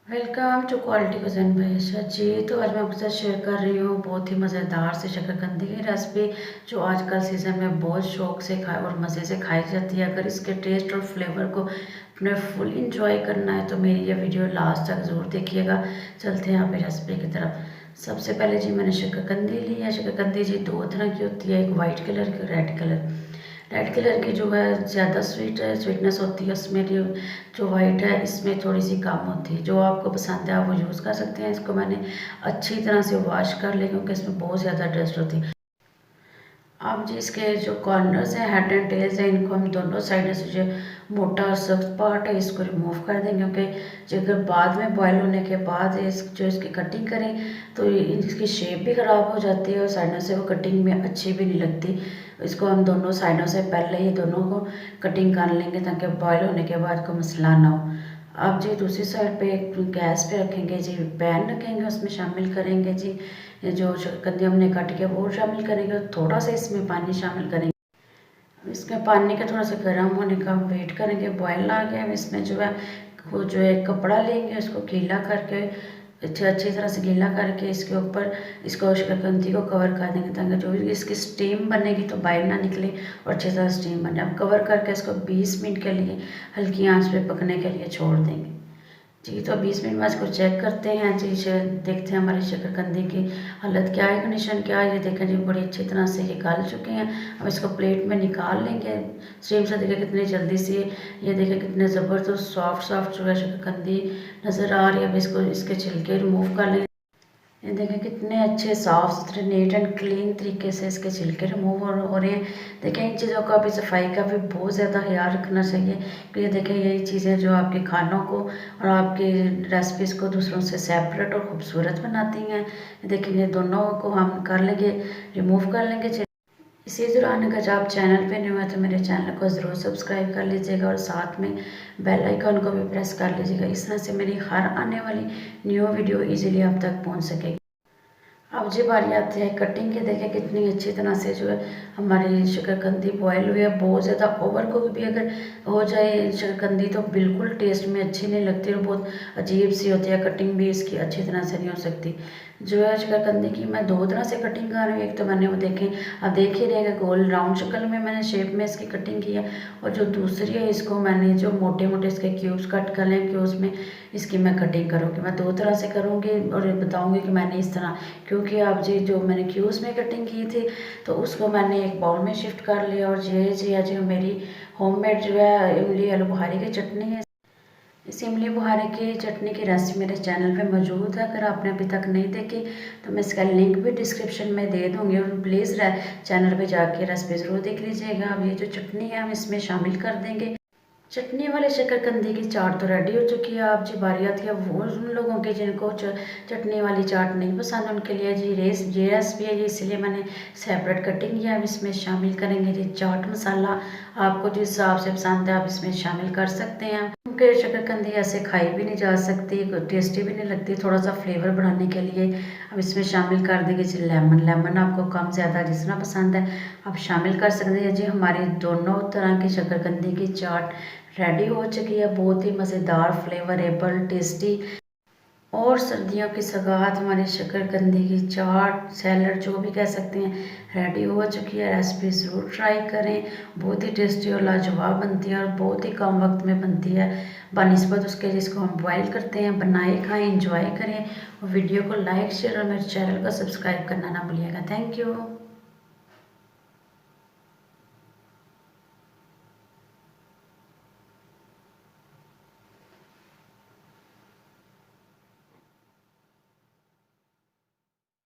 Welcome to quality cuisine by Ayesha ji. तो आज मैं आपके साथ शेयर कर रही हूँ बहुत ही मज़ेदार से शकरकंदी की रेसिपी, जो आजकल सीज़न में बहुत शौक से खाए और मज़े से खाई जाती है। अगर इसके टेस्ट और फ्लेवर को अपने फुल इंजॉय करना है तो मेरी ये वीडियो लास्ट तक ज़रूर देखिएगा। चलते हैं आप रेसिपी की तरफ। सबसे पहले जी मैंने शकरकंदी ली है। शकरकंदी जी दो तरह की होती है, एक वाइट कलर की, रेड कलर। रेड कलर की जो है ज़्यादा स्वीटनेस होती है, उसमें जो वाइट है इसमें थोड़ी सी कम होती है। जो आपको पसंद है आप वो यूज़ कर सकते हैं। इसको मैंने अच्छी तरह से वॉश कर लिया क्योंकि इसमें बहुत ज़्यादा डस्ट होती है। अब जी इसके जो कॉर्नर्स हैं, हेड एंड टेल्स हैं, इनको हम दोनों साइड से जो मोटा और सख्त पार्ट है इसको रिमूव कर देंगे, क्योंकि अगर बाद में बॉयल होने के बाद इसकी कटिंग करें तो इसकी शेप भी ख़राब हो जाती है और साइडों से वो कटिंग में अच्छी भी नहीं लगती। इसको हम दोनों साइडों से पहले ही दोनों को कटिंग कर लेंगे ताकि बॉयल होने के बाद कोई मसला ना हो। अब जी दूसरी साइड पे गैस पे रखेंगे जी, पैन रखेंगे, उसमें शामिल करेंगे जी ये जो शकरकंदी हमने काट के वो शामिल करेंगे, थोड़ा सा इसमें पानी शामिल करेंगे। इसमें पानी का थोड़ा सा गर्म होने का वेट करेंगे, बॉयल आ गया। इसमें जो है वो जो है कपड़ा लेंगे, उसको गीला करके अच्छी तरह से गीला करके इसके ऊपर इसको शकरकंदी को कवर कर देंगे ताकि जो भी इसकी स्टीम बनेगी तो बाहर ना निकले और अच्छी तरह स्टीम बने। अब कवर करके इसको 20 मिनट के लिए हल्की आंच पे पकने के लिए छोड़ देंगे जी। तो 20 मिनट बाद इसको चेक करते हैं जी, देखते हैं हमारी शकरकंदी की हालत क्या है, कंडीशन क्या है। ये देखें जी बड़ी अच्छी तरह से ये गल चुके हैं। अब इसको प्लेट में निकाल लेंगे स्टीम से। देखें कितनी जल्दी से ये देखें कितने ज़बरदस्त सॉफ्ट सॉफ्ट जो है शकरकंदी नज़र आ रही है। अब इसको इसके छिलके रिमूव कर लेंगे। ये देखें कितने अच्छे साफ़ सुथरे नीट एंड क्लीन तरीके से इसके छिलके रिमूव हो रहे हैं। देखें इन चीज़ों का भी, सफाई का भी बहुत ज़्यादा ख्याल रखना चाहिए कि ये देखें यही चीज़ें जो आपके खानों को और आपकी रेसिपीज़ को दूसरों से सेपरेट और ख़ूबसूरत बनाती हैं। देखें ये दोनों को हम कर लेंगे, रिमूव कर लेंगे। इसी दौरान अगर आप चैनल पे न्यू है तो मेरे चैनल को ज़रूर सब्सक्राइब कर लीजिएगा और साथ में बेल आइकन को भी प्रेस कर लीजिएगा। इस तरह से मेरी हर आने वाली न्यू वीडियो इजीली आप तक पहुंच सकेगी। अब जी बारी आती है कटिंग की। देखें कितनी अच्छी तरह से जो है हमारी शकरकंदी बॉयल हुई है। बहुत ज़्यादा ओवर कुक भी अगर हो जाए शकरकंदी तो बिल्कुल टेस्ट में अच्छी नहीं लगती और बहुत अजीब सी होती है। कटिंग भी इसकी अच्छी तरह से नहीं हो सकती। जो है शकरकंदी की मैं दो तरह से कटिंग कर रही हूँ। एक तो मैंने वो देखें, अब देख ही रहेगा, गोल राउंड शक्ल में मैंने शेप में इसकी कटिंग की है। और जो दूसरी है इसको मैंने जो मोटे मोटे इसके क्यूब्स कट कर लें कि उसमें इसकी मैं कटिंग करूँगी। मैं दो तरह से करूँगी और बताऊँगी कि मैंने इस तरह, क्योंकि आप जी जो मैंने क्यूब्स में कटिंग की थी तो उसको मैंने एक बाउल में शिफ्ट कर लिया। और ये जी आज मेरी होममेड जो है इमली आलू बुखारे की चटनी है। इस इमली बुखारे की चटनी की रेसिपी मेरे चैनल पे मौजूद है। अगर आपने अभी तक नहीं देखी तो मैं इसका लिंक भी डिस्क्रिप्शन में दे दूँगी और प्लीज़ चैनल पे जाके रेसिपी ज़रूर देख लीजिएगा। अब ये जो चटनी है हम इसमें शामिल कर देंगे। चटनी वाले शकरकंदी की चाट तो रेडी हो चुकी है। आप जी बारी आती है वो उन लोगों के जिनको चटनी वाली चाट नहीं पसंद, उनके लिए जी ये रेसिपी है जी, इसलिए मैंने सेपरेट कटिंग किया। अब इसमें शामिल करेंगे जी चाट मसाला। आपको जिस हिसाब से पसंद है आप इसमें शामिल कर सकते हैं। क्योंकि शकरकंदी ऐसे खाई भी नहीं जा सकती, टेस्टी भी नहीं लगती। थोड़ा सा फ्लेवर बढ़ाने के लिए अब इसमें शामिल कर देंगे जी लेमन। लेमन आपको कम ज़्यादा जितना पसंद है आप शामिल कर सकते हैं जी। हमारी दोनों तरह की शकरकंदी की चाट रेडी हो चुकी है, बहुत ही मज़ेदार, फ्लेवरेबल, टेस्टी और सर्दियों की सौगात हमारी शकरकंदी की चाट, सैलड जो भी कह सकते हैं, रेडी हो चुकी है। रेसिपी ज़रूर ट्राई करें, बहुत ही टेस्टी और लाजवाब बनती है और बहुत ही कम वक्त में बनती है बनिस्बत उसके जिसको हम बॉयल करते हैं। बनाए खाएं, इंजॉय करें और वीडियो को लाइक शेयर और मेरे चैनल को सब्सक्राइब करना ना भूलिएगा। Thank you.